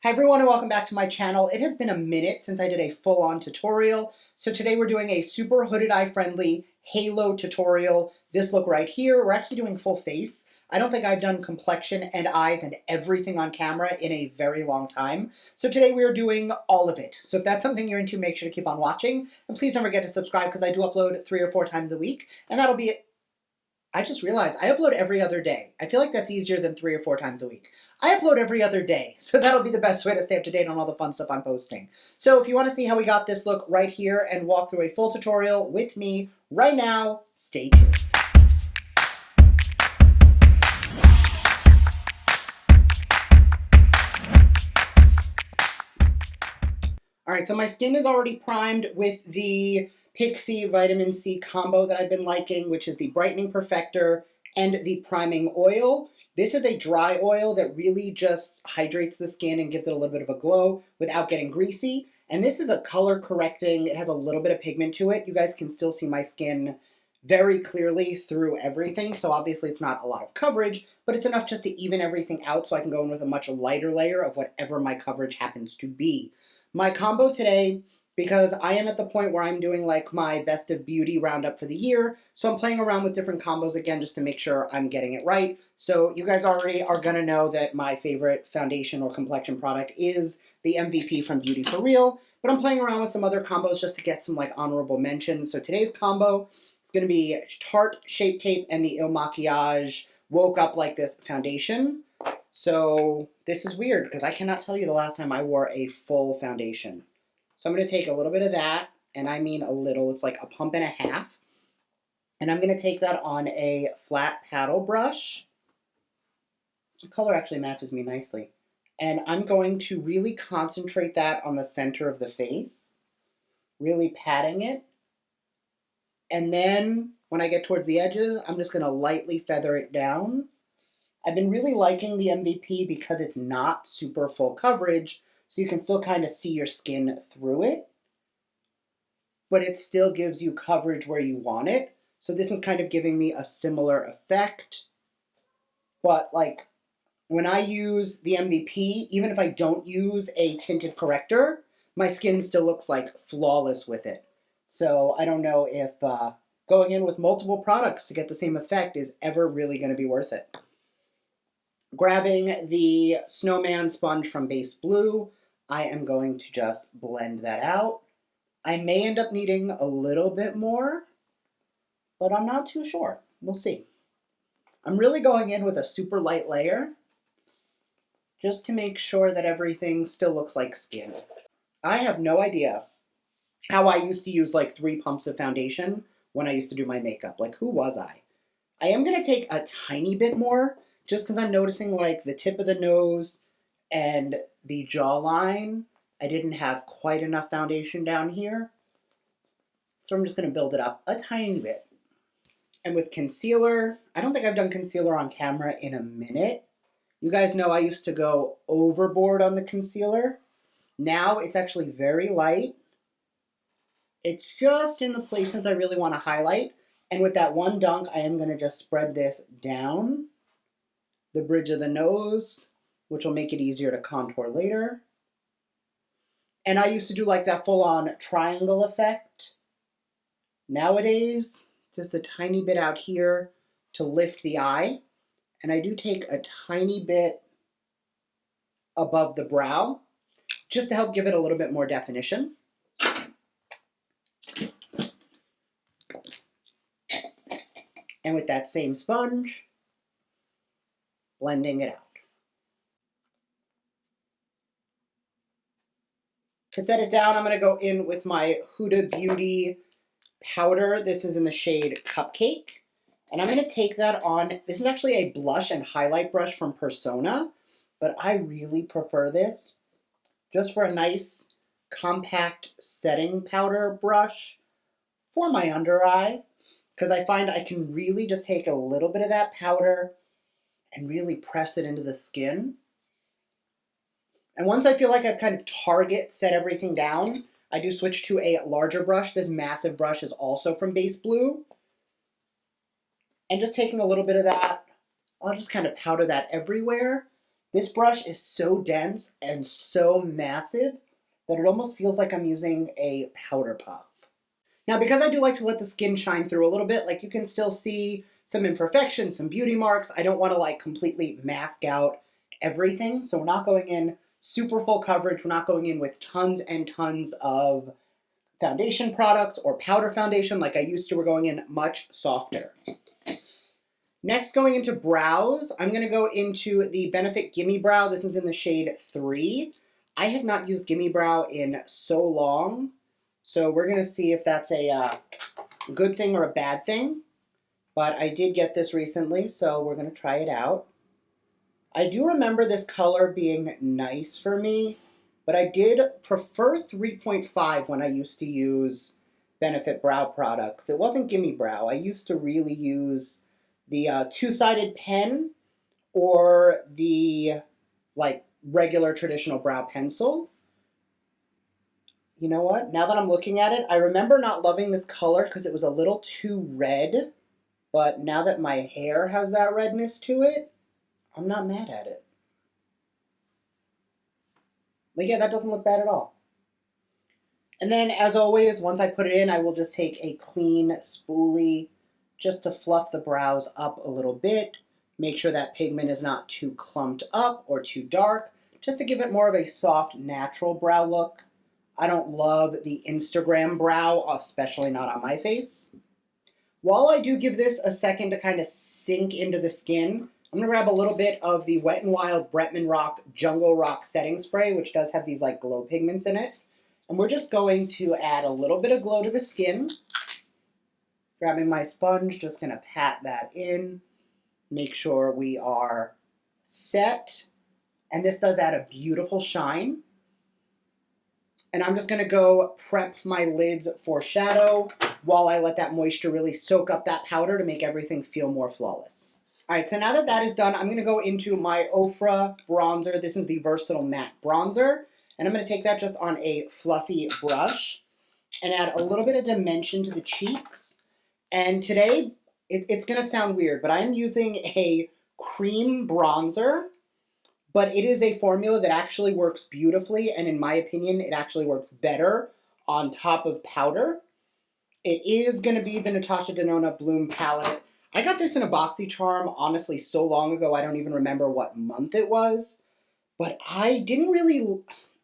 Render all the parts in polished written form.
Hi everyone and welcome back to my channel. It has been a minute since I did a full-on tutorial. So today we're doing a super hooded eye friendly halo tutorial. This look right here, we're actually doing full face. I don't think I've done complexion and eyes and everything on camera in a very long time. So today we're doing all of it. So if that's something you're into, make sure to keep on watching. And please don't forget to subscribe because I do upload 3 or 4 times a week. And that'll be it. I just realized I upload every other day. I feel like that's easier than 3 or 4 times a week. I upload every other day, so that'll be the best way to stay up to date on all the fun stuff I'm posting. So if you want to see how we got this look right here and walk through a full tutorial with me right now, stay tuned. All right, so my skin is already primed with the Pixi Vitamin C combo that I've been liking, which is the Brightening Perfector and the Priming Oil. This is a dry oil that really just hydrates the skin and gives it a little bit of a glow without getting greasy. And this is a color correcting, it has a little bit of pigment to it. You guys can still see my skin very clearly through everything, so obviously it's not a lot of coverage, but it's enough just to even everything out so I can go in with a much lighter layer of whatever my coverage happens to be. My combo today, because I am at the point where I'm doing like my best of beauty roundup for the year, so I'm playing around with different combos again just to make sure I'm getting it right. So you guys already are gonna know that my favorite foundation or complexion product is the MVP from Beauty For Real, but I'm playing around with some other combos just to get some like honorable mentions. So today's combo is gonna be Tarte Shape Tape and the Omakiage Woke Up Like This foundation. So this is weird because I cannot tell you the last time I wore a full foundation. So I'm going to take a little bit of that, and I mean a little, it's like a pump and a half. And I'm going to take that on a flat paddle brush. The color actually matches me nicely. And I'm going to really concentrate that on the center of the face, really patting it. And then when I get towards the edges, I'm just going to lightly feather it down. I've been really liking the MVP because it's not super full coverage, so you can still kind of see your skin through it, but it still gives you coverage where you want it. So this is kind of giving me a similar effect, but like when I use the MVP, even if I don't use a tinted corrector, my skin still looks like flawless with it. So I don't know if going in with multiple products to get the same effect is ever really going to be worth it. Grabbing the Snowman sponge from Base Blue, I am going to just blend that out. I may end up needing a little bit more, but I'm not too sure. We'll see. I'm really going in with a super light layer just to make sure that everything still looks like skin. I have no idea how I used to use like 3 pumps of foundation when I used to do my makeup. Like, who was I? I am going to take a tiny bit more just because I'm noticing like the tip of the nose and the jawline, I didn't have quite enough foundation down here. So I'm just going to build it up a tiny bit. And with concealer, I don't think I've done concealer on camera in a minute. You guys know I used to go overboard on the concealer. Now it's actually very light. It's just in the places I really want to highlight. And with that one dunk, I am going to just spread this down the bridge of the nose, which will make it easier to contour later. And I used to do like that full-on triangle effect. Nowadays, just a tiny bit out here to lift the eye. And I do take a tiny bit above the brow, just to help give it a little bit more definition. And with that same sponge, blending it out. To set it down, I'm going to go in with my Huda Beauty powder. This is in the shade Cupcake. And I'm going to take that on. This is actually a blush and highlight brush from Persona, but I really prefer this just for a nice compact setting powder brush for my under eye, because I find I can really just take a little bit of that powder and really press it into the skin. And once I feel like I've kind of target set everything down, I do switch to a larger brush. This massive brush is also from Base Blue. And just taking a little bit of that, I'll just kind of powder that everywhere. This brush is so dense and so massive that it almost feels like I'm using a powder puff. Now, because I do like to let the skin shine through a little bit, like you can still see some imperfections, some beauty marks. I don't want to like completely mask out everything. So we're not going in super full coverage. We're not going in with tons and tons of foundation products or powder foundation like I used to. We're going in much softer. Next, going into brows, I'm going to go into the Benefit Gimme Brow. This is in the shade 3. I have not used Gimme Brow in so long, so we're going to see if that's a good thing or a bad thing. But I did get this recently, so we're going to try it out. I do remember this color being nice for me, but I did prefer 3.5 when I used to use Benefit Brow products. It wasn't Gimme Brow. I used to really use the two-sided pen or the like regular traditional brow pencil. You know what? Now that I'm looking at it, I remember not loving this color because it was a little too red, but now that my hair has that redness to it, I'm not mad at it. Like, yeah, that doesn't look bad at all. And then, as always, once I put it in, I will just take a clean spoolie just to fluff the brows up a little bit. Make sure that pigment is not too clumped up or too dark, just to give it more of a soft, natural brow look. I don't love the Instagram brow, especially not on my face. While I do give this a second to kind of sink into the skin, I'm going to grab a little bit of the Wet n Wild Bretman Rock Jungle Rock Setting Spray, which does have these like glow pigments in it. And we're just going to add a little bit of glow to the skin. Grabbing my sponge, just going to pat that in. Make sure we are set. And this does add a beautiful shine. And I'm just going to go prep my lids for shadow while I let that moisture really soak up that powder to make everything feel more flawless. All right, so now that that is done, I'm going to go into my Ofra bronzer. This is the Versatile Matte Bronzer. And I'm going to take that just on a fluffy brush and add a little bit of dimension to the cheeks. And today, it's going to sound weird, but I'm using a cream bronzer, but it is a formula that actually works beautifully, and in my opinion, it actually works better on top of powder. It is going to be the Natasha Denona Bloom palette. I got this in a BOXY charm, honestly, so long ago, I don't even remember what month it was, but I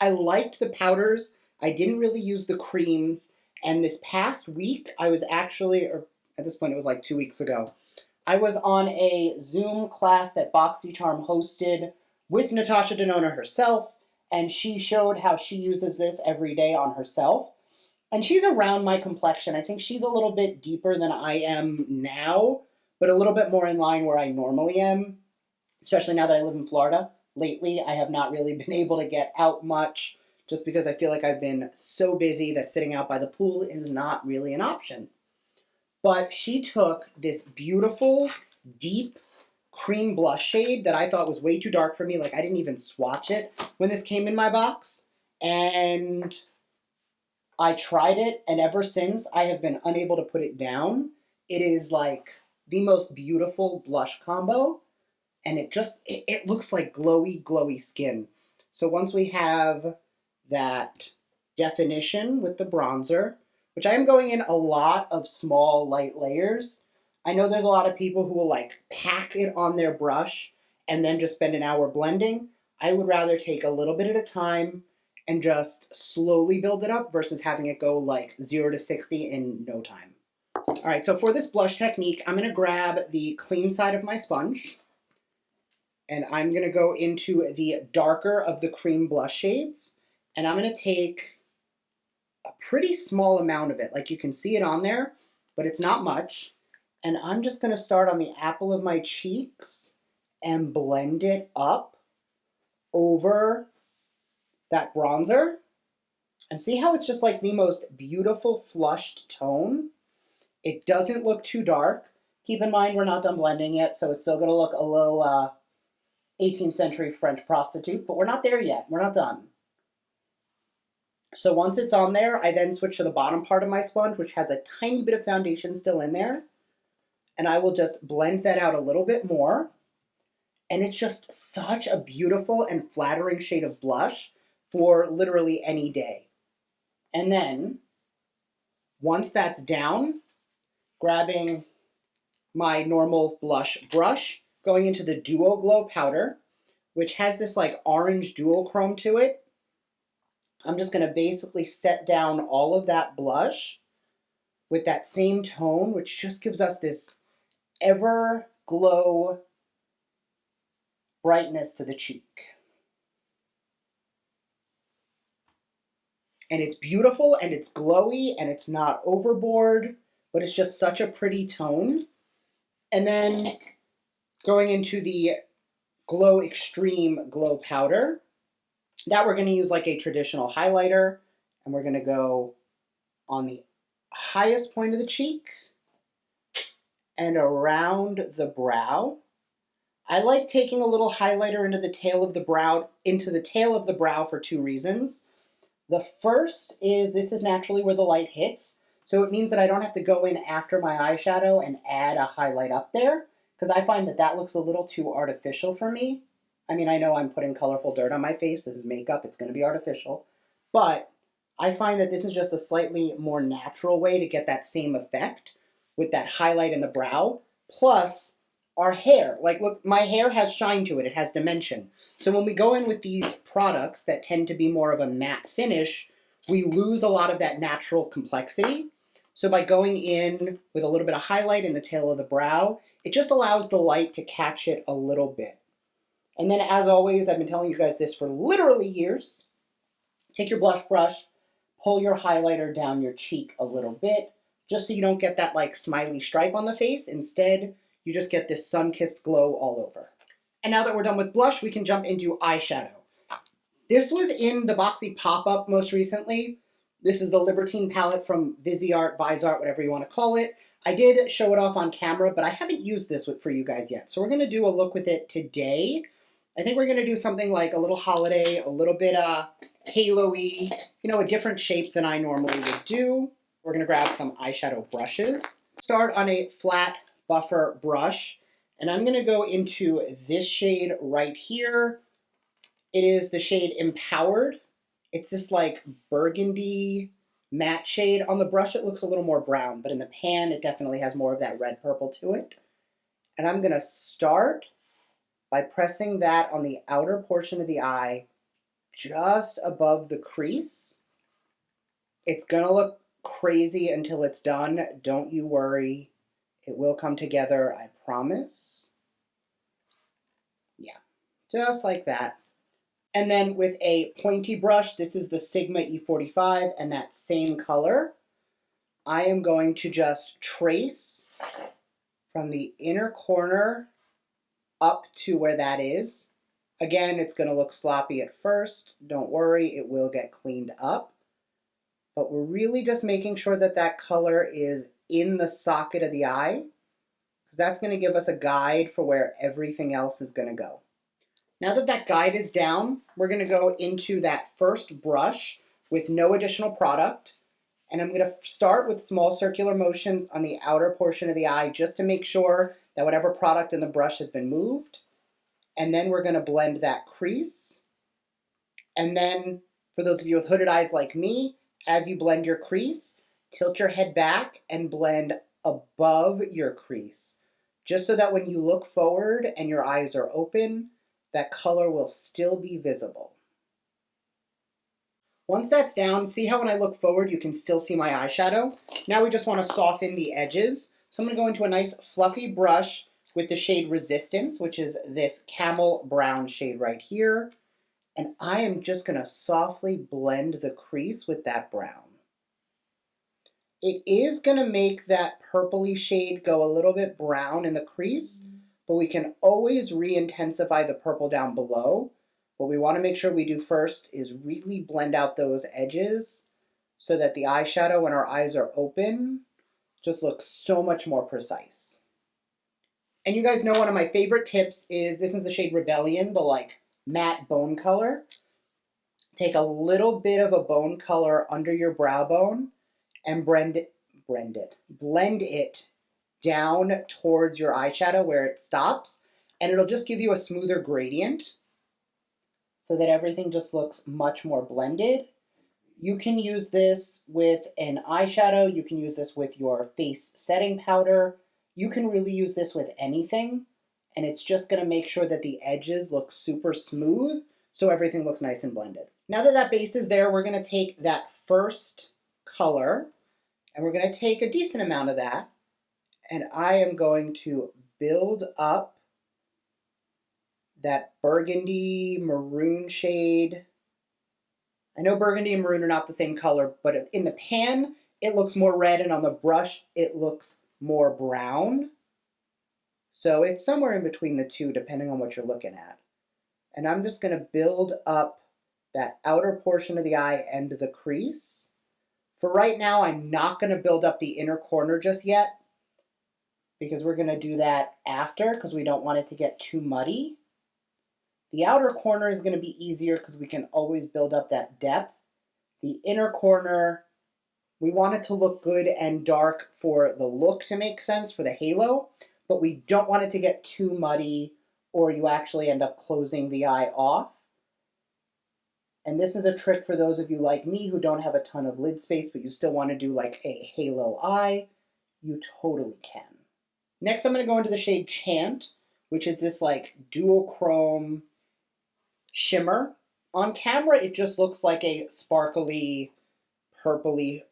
liked the powders. I didn't really use the creams. And this past week, I was actually, or at this point it was like 2 weeks ago, I was on a Zoom class that BoxyCharm hosted with Natasha Denona herself, and she showed how she uses this every day on herself. And she's around my complexion. I think she's a little bit deeper than I am now, but a little bit more in line where I normally am, especially now that I live in Florida. Lately, I have not really been able to get out much, just because I feel like I've been so busy that sitting out by the pool is not really an option. But she took this beautiful, deep cream blush shade that I thought was way too dark for me. Like, I didn't even swatch it when this came in my box. And I tried it, and ever since, I have been unable to put it down. It is like the most beautiful blush combo. And it looks like glowy, glowy skin. So once we have that definition with the bronzer, which I am going in a lot of small, light layers. I know there's a lot of people who will like pack it on their brush and then just spend an hour blending. I would rather take a little bit at a time and just slowly build it up versus having it go like 0 to 60 in no time. All right, so for this blush technique, I'm going to grab the clean side of my sponge, and I'm going to go into the darker of the cream blush shades. And I'm going to take a pretty small amount of it. Like, you can see it on there, but it's not much. And I'm just going to start on the apple of my cheeks and blend it up over that bronzer. And see how it's just like the most beautiful flushed tone? It doesn't look too dark. Keep in mind, we're not done blending yet, so it's still going to look a little 18th century French prostitute, but we're not there yet. We're not done. So once it's on there, I then switch to the bottom part of my sponge, which has a tiny bit of foundation still in there. And I will just blend that out a little bit more. And it's just such a beautiful and flattering shade of blush for literally any day. And then, once that's down, grabbing my normal blush brush, going into the Duo Glow powder, which has this like orange duochrome to it. I'm just going to basically set down all of that blush with that same tone, which just gives us this ever glow brightness to the cheek. And it's beautiful and it's glowy and it's not overboard, but it's just such a pretty tone. And then going into the Glow Extreme Glow Powder, that we're going to use like a traditional highlighter, and we're going to go on the highest point of the cheek and around the brow. I like taking a little highlighter into the tail of the brow for two reasons. The first is this is naturally where the light hits, so it means that I don't have to go in after my eyeshadow and add a highlight up there, because I find that that looks a little too artificial for me. I mean, I know I'm putting colorful dirt on my face. This is makeup. It's going to be artificial. But I find that this is just a slightly more natural way to get that same effect with that highlight in the brow. Plus, our hair. Like, look, my hair has shine to it. It has dimension. So when we go in with these products that tend to be more of a matte finish, we lose a lot of that natural complexity. So by going in with a little bit of highlight in the tail of the brow, it just allows the light to catch it a little bit. And then, as always, I've been telling you guys this for literally years. Take your blush brush, pull your highlighter down your cheek a little bit, just so you don't get that like smiley stripe on the face. Instead, you just get this sun-kissed glow all over. And now that we're done with blush, we can jump into eyeshadow. This was in the BOXY pop-up most recently. This is the Libertine palette from Viseart, whatever you want to call it. I did show it off on camera, but I haven't used this for you guys yet. So we're going to do a look with it today. I think we're going to do something like a little holiday, a little bit halo-y, you know, a different shape than I normally would do. We're going to grab some eyeshadow brushes. Start on a flat buffer brush, and I'm going to go into this shade right here. It is the shade Empowered. It's this like burgundy matte shade. On the brush it looks a little more brown, but in the pan it definitely has more of that red purple to it. And I'm going to start by pressing that on the outer portion of the eye, just above the crease. It's gonna look crazy until it's done. Don't you worry. It will come together, I promise. Yeah, just like that. And then with a pointy brush, this is the Sigma E45, and that same color, I am going to just trace from the inner corner up to where that is. Again, it's going to look sloppy at first. Don't worry, it will get cleaned up. But we're really just making sure that that color is in the socket of the eye, because that's going to give us a guide for where everything else is going to go. Now that that guide is down, we're going to go into that first brush with no additional product. And I'm going to start with small circular motions on the outer portion of the eye just to make sure that whatever product in the brush has been moved. And then we're going to blend that crease. And then, for those of you with hooded eyes like me, as you blend your crease, tilt your head back and blend above your crease, just so that when you look forward and your eyes are open, that color will still be visible. Once that's down, see how when I look forward you can still see my eyeshadow? Now we just want to soften the edges. So I'm going to go into a nice fluffy brush with the shade Resistance, which is this camel brown shade right here. And I am just going to softly blend the crease with that brown. It is going to make that purpley shade go a little bit brown in the crease, but we can always re-intensify the purple down below. What we want to make sure we do first is really blend out those edges so that the eyeshadow, when our eyes are open, just looks so much more precise. And you guys know one of my favorite tips is, this is the shade Rebellion, the like matte bone color. Take a little bit of a bone color under your brow bone and blend it down towards your eyeshadow where it stops. and it'll just give you a smoother gradient so that everything just looks much more blended. You can use this with an eyeshadow, you can use this with your face setting powder, you can really use this with anything, and it's just going to make sure that the edges look super smooth so everything looks nice and blended. Now that that base is there, we're going to take that first color and we're going to take a decent amount of that, and I am going to build up that burgundy maroon shade. I know burgundy and maroon are not the same color, but in the pan, it looks more red, and on the brush, it looks more brown. So it's somewhere in between the two, depending on what you're looking at. And I'm just going to build up that outer portion of the eye and the crease. For right now, I'm not going to build up the inner corner just yet, because we're going to do that after, because we don't want it to get too muddy. The outer corner is going to be easier because we can always build up that depth. The inner corner, we want it to look good and dark for the look to make sense, for the halo, but we don't want it to get too muddy or you actually end up closing the eye off. And this is a trick for those of you like me who don't have a ton of lid space, but you still want to do like a halo eye. You totally can. Next, I'm going to go into the shade Chant, which is this like duochrome shimmer. On camera, it just looks like a sparkly, purpley,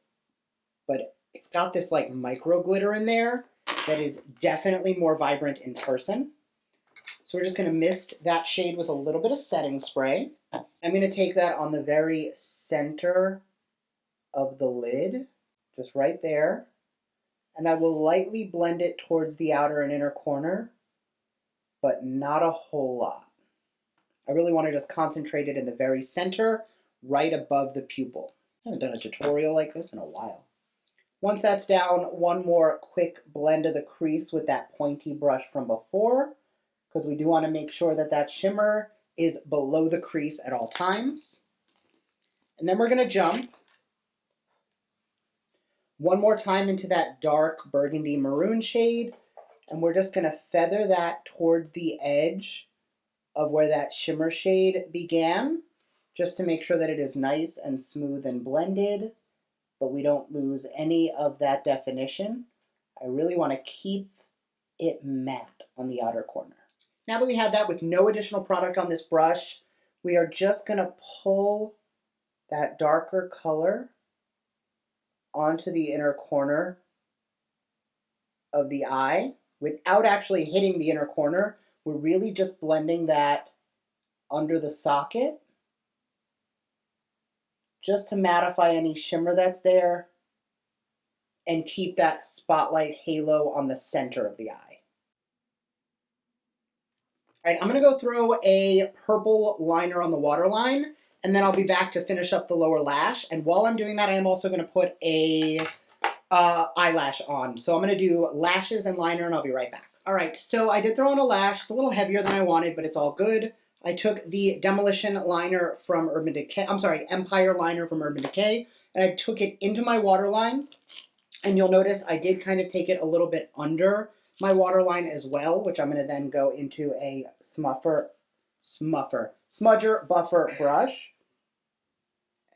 but it's got this like micro glitter in there that is definitely more vibrant in person. So we're just going to mist that shade with a little bit of setting spray. I'm going to take that on the very center of the lid, just right there, and I will lightly blend it towards the outer and inner corner, but not a whole lot. I really want to just concentrate it in the very center, right above the pupil. I haven't done a tutorial like this in a while. Once that's down, one more quick blend of the crease with that pointy brush from before, because we do want to make sure that that shimmer is below the crease at all times. And then we're going to jump one more time into that dark burgundy maroon shade, and we're just going to feather that towards the edge of where that shimmer shade began, just to make sure that it is nice and smooth and blended, but we don't lose any of that definition. I really want to keep it matte on the outer corner. Now that we have that with no additional product on this brush, we are just going to pull that darker color onto the inner corner of the eye without actually hitting the inner corner. We're really just blending that under the socket just to mattify any shimmer that's there and keep that spotlight halo on the center of the eye. All right, I'm going to go throw a purple liner on the waterline, and then I'll be back to finish up the lower lash. And while I'm doing that, I am also going to put a eyelash on. So I'm going to do lashes and liner, and I'll be right back. All right, so I did throw on a lash. It's a little heavier than I wanted, but it's all good. I took the Demolition liner from Empire liner from Urban Decay, and I took it into my waterline. And you'll notice I did kind of take it a little bit under my waterline as well, which I'm going to then go into a smudger buffer brush.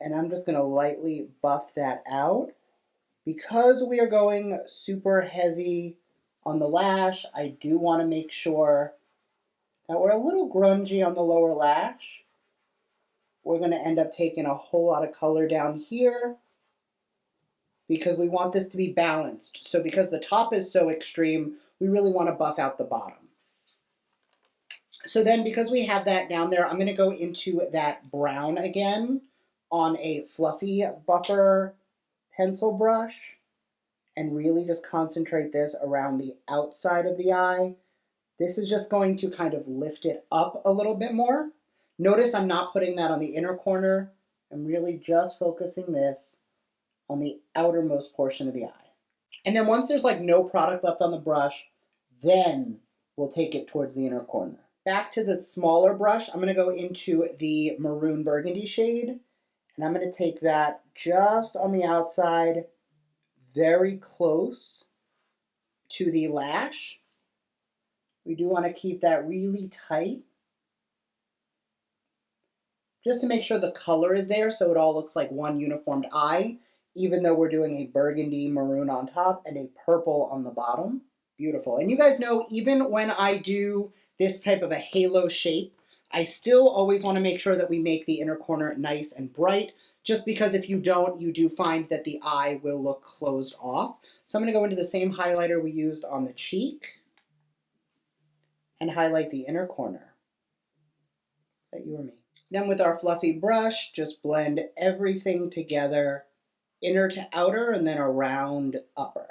And I'm just going to lightly buff that out. Because we are going super heavy on the lash, I do want to make sure that we're a little grungy on the lower lash. We're going to end up taking a whole lot of color down here because we want this to be balanced. So because the top is so extreme, we really want to buff out the bottom. So then because we have that down there, I'm going to go into that brown again on a fluffy buffer pencil brush and really just concentrate this around the outside of the eye. This is just going to kind of lift it up a little bit more. Notice I'm not putting that on the inner corner. I'm really just focusing this on the outermost portion of the eye. And then once there's like no product left on the brush, then we'll take it towards the inner corner. Back to the smaller brush, I'm going to go into the maroon burgundy shade, and I'm going to take that just on the outside, very close to the lash. We do want to keep that really tight, just to make sure the color is there so it all looks like one uniformed eye, even though we're doing a burgundy maroon on top and a purple on the bottom. Beautiful. And you guys know, even when I do this type of a halo shape, I still always want to make sure that we make the inner corner nice and bright, just because if you don't, you do find that the eye will look closed off. So I'm going to go into the same highlighter we used on the cheek and highlight the inner corner. Is that you or me? Then with our fluffy brush, just blend everything together, inner to outer and then around upper.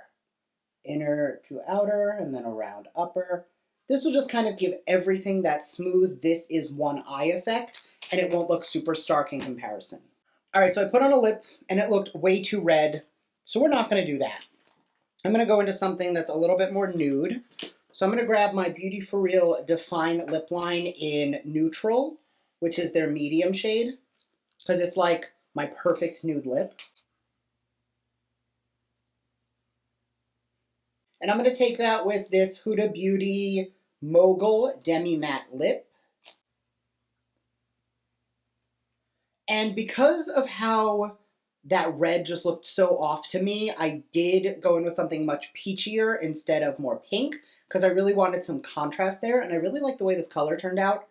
Inner to outer and then around upper. This will just kind of give everything that smooth, this is one eye effect, and it won't look super stark in comparison. All right, so I put on a lip and it looked way too red, so we're not going to do that. I'm going to go into something that's a little bit more nude. So I'm going to grab my Beauty For Real Define Lip Line in Neutral, which is their medium shade, because it's like my perfect nude lip. And I'm going to take that with this Huda Beauty Mogul Demi Matte Lip. And because of how that red just looked so off to me, I did go in with something much peachier instead of more pink, because I really wanted some contrast there, and I really like the way this color turned out.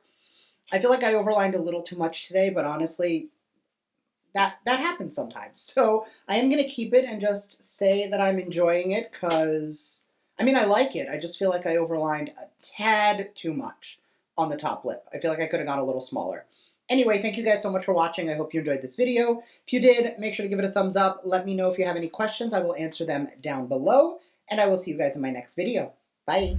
I feel like I overlined a little too much today, but honestly, that happens sometimes. So I am going to keep it and just say that I'm enjoying it because, I mean, I like it. I just feel like I overlined a tad too much on the top lip. I feel like I could have gone a little smaller. Anyway, thank you guys so much for watching. I hope you enjoyed this video. If you did, make sure to give it a thumbs up. Let me know if you have any questions. I will answer them down below, and I will see you guys in my next video. Bye.